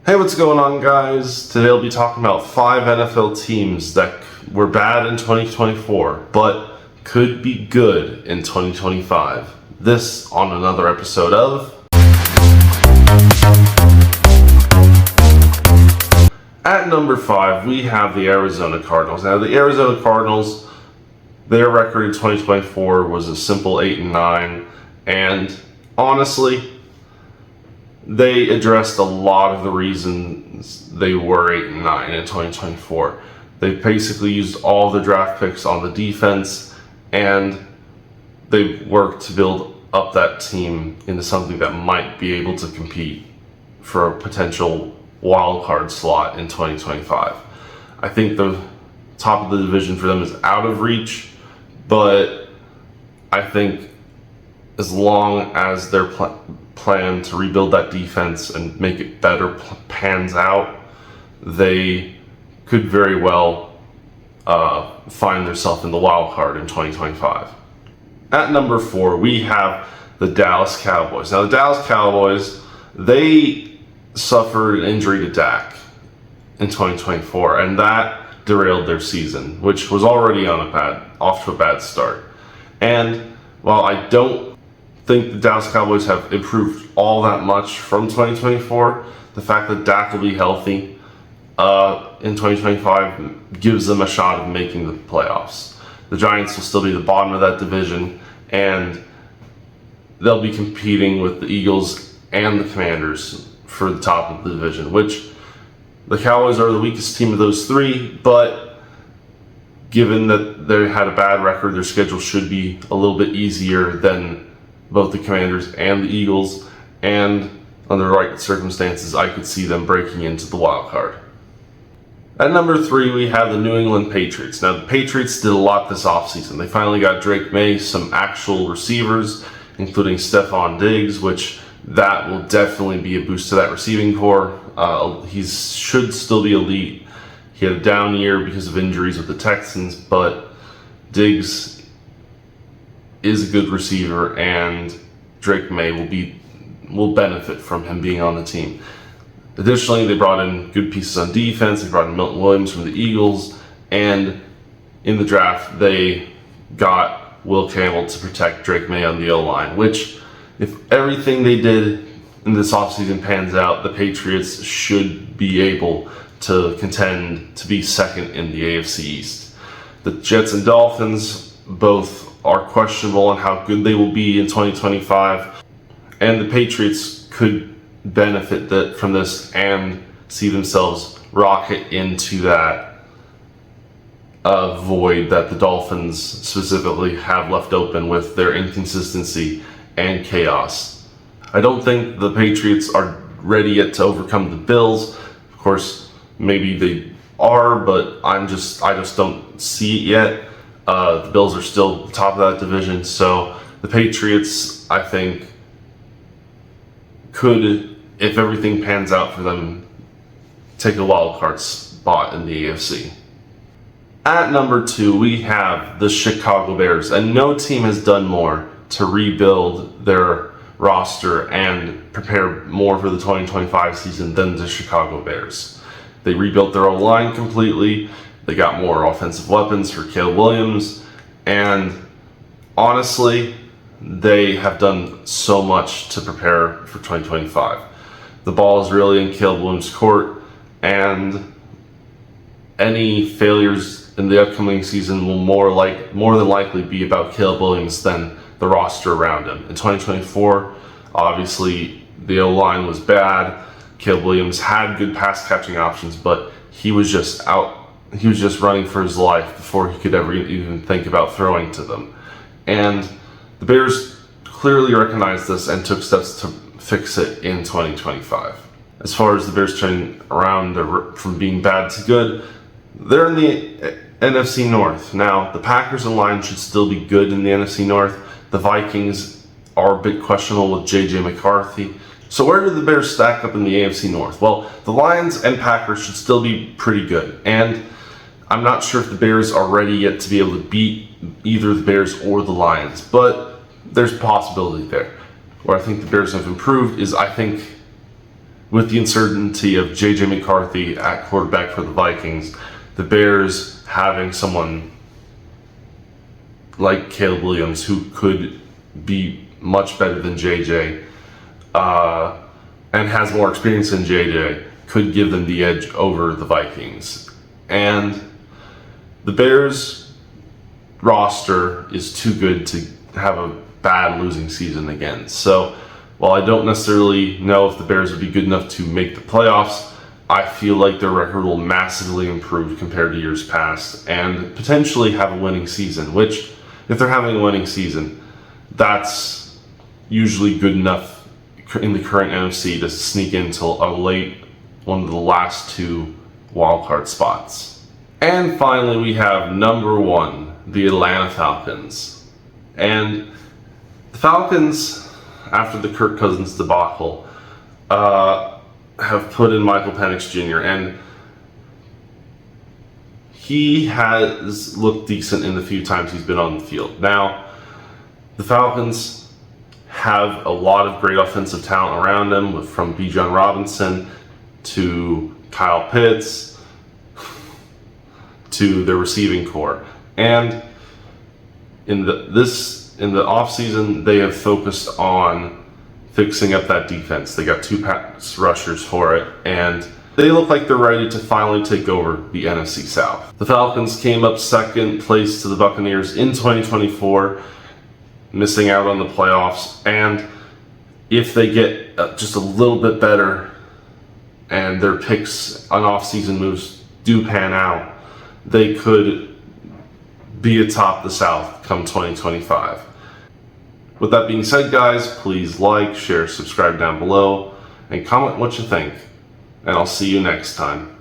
Hey, what's going on, guys? Today I'll be talking about 5 NFL teams that were bad in 2024, but could be good in 2025. This on another episode of... At number 5, we have the Arizona Cardinals. Now, the Arizona Cardinals, their record in 2024 was a simple 8-9, and honestly, they addressed a lot of the reasons they were 8-9 in 2024. They basically used all the draft picks on the defense, and they worked to build up that team into something that might be able to compete for a potential wild card slot in 2025. I think the top of the division for them is out of reach, but I think as long as their plan to rebuild that defense and make it better pans out, they could very well find themselves in the wild card in 2025. At number 4, we have the Dallas Cowboys. Now, the Dallas Cowboys, they suffered an injury to Dak in 2024, and that derailed their season, which was already off to a bad start. And while I don't think the Dallas Cowboys have improved all that much from 2024, the fact that Dak will be healthy in 2025 gives them a shot of making the playoffs. The Giants will still be the bottom of that division, and they'll be competing with the Eagles and the Commanders for the top of the division, which the Cowboys are the weakest team of those three, but given that they had a bad record, their schedule should be a little bit easier than both the Commanders and the Eagles, and under the right circumstances, I could see them breaking into the wild card. At number 3, we have the New England Patriots. Now, the Patriots did a lot this offseason. They finally got Drake May some actual receivers, including Stephon Diggs, which that will definitely be a boost to that receiving core. He should still be elite. He had a down year because of injuries with the Texans, but Diggs is a good receiver, and Drake May will benefit from him being on the team. Additionally, they brought in good pieces on defense. They brought in Milton Williams from the Eagles, and in the draft, they got Will Campbell to protect Drake May on the O-line, which, if everything they did in this offseason pans out, the Patriots should be able to contend to be second in the AFC East. The Jets and Dolphins both are questionable on how good they will be in 2025, and the Patriots could benefit from this and see themselves rocket into that void that the Dolphins specifically have left open with their inconsistency and chaos. I don't think the Patriots are ready yet to overcome the Bills. Of course, maybe they are, but I just don't see it yet. The Bills are still top of that division, so the Patriots, I think, could, if everything pans out for them, take a wild card spot in the AFC. At number 2, we have the Chicago Bears, and no team has done more to rebuild their roster and prepare more for the 2025 season than the Chicago Bears. They rebuilt their O-line completely. They got more offensive weapons for Caleb Williams, and honestly, they have done so much to prepare for 2025. The ball is really in Caleb Williams' court, and any failures in the upcoming season will more than likely be about Caleb Williams than the roster around him. In 2024, obviously, the O-line was bad. Caleb Williams had good pass catching options, but he was just running for his life before he could ever even think about throwing to them. And the Bears clearly recognized this and took steps to fix it in 2025. As far as the Bears turning around from being bad to good, they're in the NFC North. Now, the Packers and Lions should still be good in the NFC North. The Vikings are a bit questionable with J.J. McCarthy. So where do the Bears stack up in the AFC North? Well, the Lions and Packers should still be pretty good. And I'm not sure if the Bears are ready yet to be able to beat either the Bears or the Lions, but there's a possibility there. Where I think the Bears have improved is I think with the uncertainty of J.J. McCarthy at quarterback for the Vikings, the Bears having someone like Caleb Williams who could be much better than J.J. And has more experience than J.J. could give them the edge over the Vikings. And the Bears roster is too good to have a bad losing season again. So while I don't necessarily know if the Bears would be good enough to make the playoffs, I feel like their record will massively improve compared to years past and potentially have a winning season, which, if they're having a winning season, that's usually good enough in the current NFC to sneak into a late, one of the last two wildcard spots. And finally, we have number 1, the Atlanta Falcons. And the Falcons, after the Kirk Cousins debacle, have put in Michael Penix Jr. and he has looked decent in the few times he's been on the field. Now, the Falcons have a lot of great offensive talent around them, from Bijan Robinson to Kyle Pitts to their receiving core. And in the offseason, they have focused on fixing up that defense. They got 2 pass rushers for it, and they look like they're ready to finally take over the NFC South. The Falcons came up second place to the Buccaneers in 2024, missing out on the playoffs. And if they get just a little bit better and their picks on off-season moves do pan out, they could be atop the South come 2025. With that being said, guys, please like, share, subscribe down below, and comment what you think. And I'll see you next time.